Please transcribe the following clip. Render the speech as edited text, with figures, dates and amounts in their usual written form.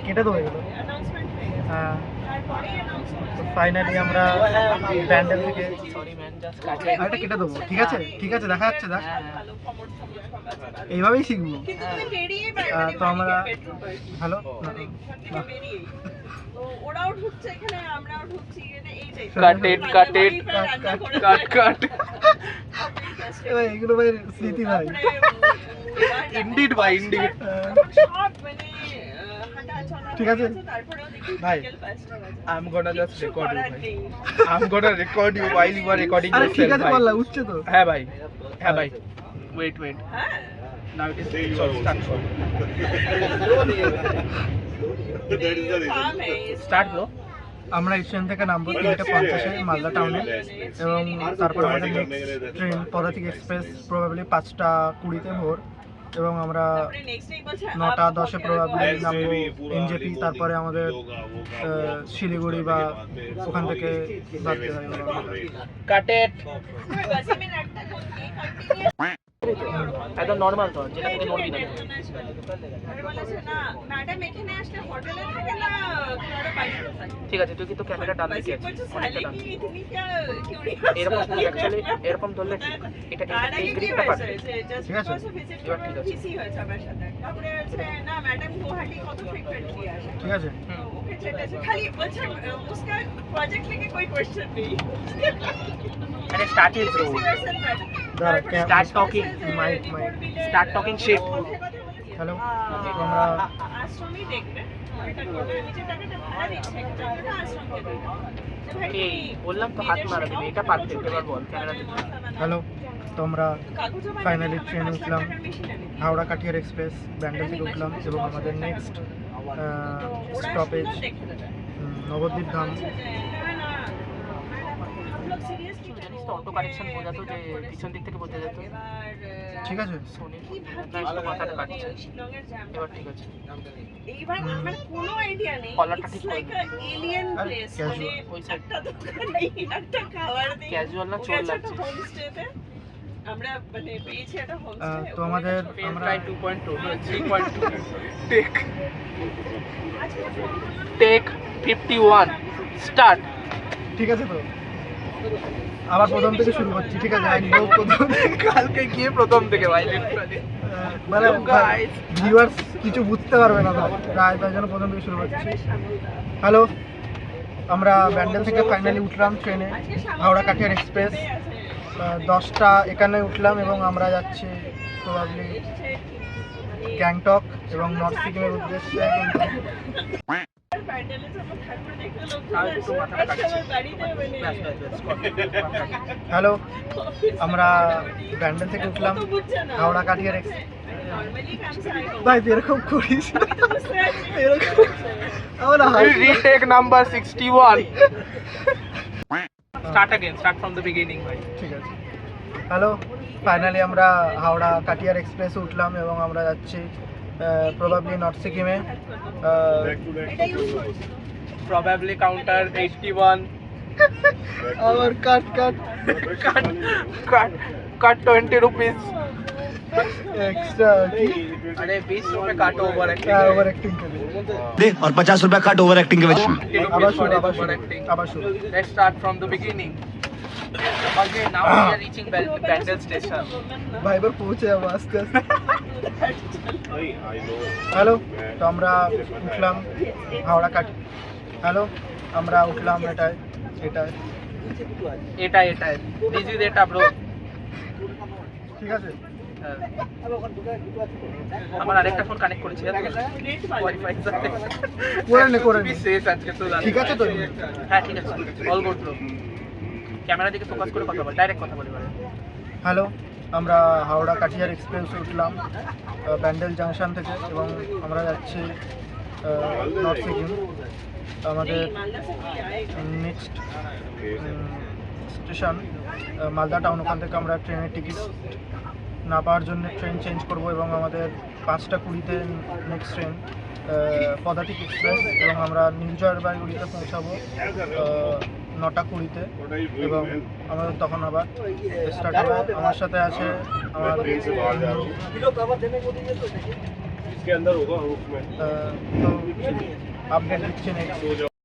কেটে দেবো এগুলো। হ্যাঁ, ফাইনালি আমরা ব্যান্ডেল থেকে আরেকটা কেটে দেবো। ঠিক আছে, ঠিক আছে, দেখা যাচ্ছে। দেখ, এইভাবেই শিখবো। তো আমরা হ্যালো, ওরাও ঢুকছে এখানে, আমরাও ঢুকছি, এইটাই কাট এগুলো ভাই স্মৃতি ভাই। ইনডিড ভাই, ইনডিড। ঠিক আছে ভাই, I'm gonna just record you ভাই। I'm gonna record you while you are recording আরে yourself ঠিক আছে, ভাই। বললা উঠছে তো। হ্যাঁ ভাই, হ্যাঁ ভাই। Wait, wait. Now it is start. Start bro. আমরা স্টেশন থেকে নামবো 3:50-এ মালদা টাউনে, এবং তারপর আমাদের ট্রেন পদাতিক এক্সপ্রেস প্রবাবলি 5:20-তে ভোর, এবং আমরা 9:10-এ প্রবাবলি নামবো এনজেপি। তারপরে আমাদের শিলিগুড়ি বা ওখান থেকে ভাবতে হয়। Cut it. একদম নরমাল তো, যেটা থেকে নড়বি না। ম্যাডাম এখানে আসলে হোটেলে থাকে না, কারো বাড়িতে থাকে। ঠিক আছে, তুই কিন্তু ক্যামেরা ডান দিকে আছে, অনেকটা ডান। এরকম এরকম অ্যাকচুয়ালি এরকম ধরলে ঠিক। এটা এই গ্রিপটা পাবে। ঠিক আছে, এবার ঠিক আছে। পিসি হয়েছে আমার সাথে। তারপরে হচ্ছে না ম্যাডাম গুয়াহাটি কত ফ্রিকোয়েন্টলি আসে। ঠিক আছে। ওকে চেটেছে খালি বলছে उसका प्रोजेक्ट लेके कोई क्वेश्चन नहीं। अरे start is bro. Start talking. Start talking shit. Hello, আমরা আশ্রমই দেখবে। এটা টোটাল নিচে টাকাটা ভাড়া দিচ্ছে, টাকাটা আশ্রমকে দেবে। এই বললাম তো হাত মারা দিবি, এটা পারতে এবার বল ক্যামেরা দিকে। হ্যালো, তো আমরা ফাইনালি ট্রেনে উঠলাম, হাওড়া কাঠিয়ার এক্সপ্রেস ব্যান্ডেল থেকে উঠলাম, এবং আমাদের নেক্সট স্টপেজ নবদ্বীপ ধাম। জানিস তো অটো কারেকশন বোঝাতো যে পিছন দিক থেকে বলতে যেত। ঠিক আছে, সোনি একটু মাথাটা কাটছে। এবার ঠিক আছে। এইবার আমার কোনো আইডিয়া নেই। কলারটা ঠিক লাইক আ এলিয়েন প্লেস, মানে ওই সাইড একটা দোকান নেই, একটা খাবার নেই। ক্যাজুয়াল না চোর লাগছে। হোমস্টেতে আমরা মানে পেয়েছি একটা হোমস্টে। তো আমাদের আমরা 2.2 3.2 টেক 51 স্টার্ট। ঠিক আছে, তো আবার প্রথম থেকে শুরু করছি। ঠিক আছে, একদম প্রথম কালকে গিয়ে প্রথম থেকে ভাই লিটারালি মানে ভিউয়ার্স কিছু বুঝতে পারবে না তাই জন্য প্রথম থেকে শুরু করছি। হ্যালো, আমরা ব্যান্ডেল থেকে ফাইনালি উঠলাম ট্রেনে, হাওড়া কাঠিয়ার এক্সপ্রেস 10:51 উঠলাম, এবং আমরা যাচ্ছি প্রবাবলি গ্যাংটক এবং নর্থ সিকিমের উদ্দেশ্যে। হ্যালো, আমরা ব্যান্ডেল থেকে উঠলাম, হাওড়া কাঠিয়ার এক্সপ্রেস। ভাই তুই এরকম করিস না, এরকম আমার retake number 61 start again start from the beginning ভাই। ঠিক আছে। হ্যালো, ফাইনালি আমরা হাওড়া কাঠিয়ার এক্সপ্রেসে উঠলাম, এবং আমরা যাচ্ছি প্রবাবলি নর্থ সিকিমে। প্রবাবলি কাউন্টার 81 আবার কাট কাট কাট 20 रुपीस एक्स्ट्रा की। अरे 20 रुपए काटो ओवर ओवर एक्टिंग के लिए दे और 50 रुपया काट ओवर एक्टिंग के वजह आवाज शुरू। Let's start from the beginning. Okay, now we are reaching Bandel station. भाई पर पहुंचे अब आस्ते आस्ते। हेलो, तो আমরা উঠলাম হাওড়া কাঠ। হ্যালো, আমরা উঠলাম এটা দিস ইজ এটা ব্রো। ঠিক আছে, আমার আরেকটা ফোন কানেক্ট করেছি ওয়াইফাই সাথে। করে নে শেষ আজকে তো। ঠিক আছে তো। হ্যাঁ ঠিক আছে, অল গুড ব্রো। ক্যামেরা দিকে ফোকাস করে কথা বল, ডাইরেক্ট কথা বলি। হ্যালো, আমরা হাওড়া কাঠিয়ার এক্সপ্রেসে উঠলাম ব্যান্ডেল জাংশন থেকে, এবং আমরা যাচ্ছি নর্থ সিকিম। আমাদের নেক্সট স্টেশন মালদা টাউন। ওখান থেকে আমরা ট্রেনের টিকিট না পাওয়ার জন্য ট্রেন চেঞ্জ করব, এবং আমাদের 5:20-তে নেক্সট ট্রেন পদাতিক এক্সপ্রেস, এবং আমরা নিউ জলপাইগুড়িতে পৌঁছাবো 9:20-তে, এবং আমাদের তখন আবার স্টার্ট হবে। আমার সাথে আছে আমার इसके अंदर होगा रूफ में तो अपडेट दिচ্ছে নেক্সট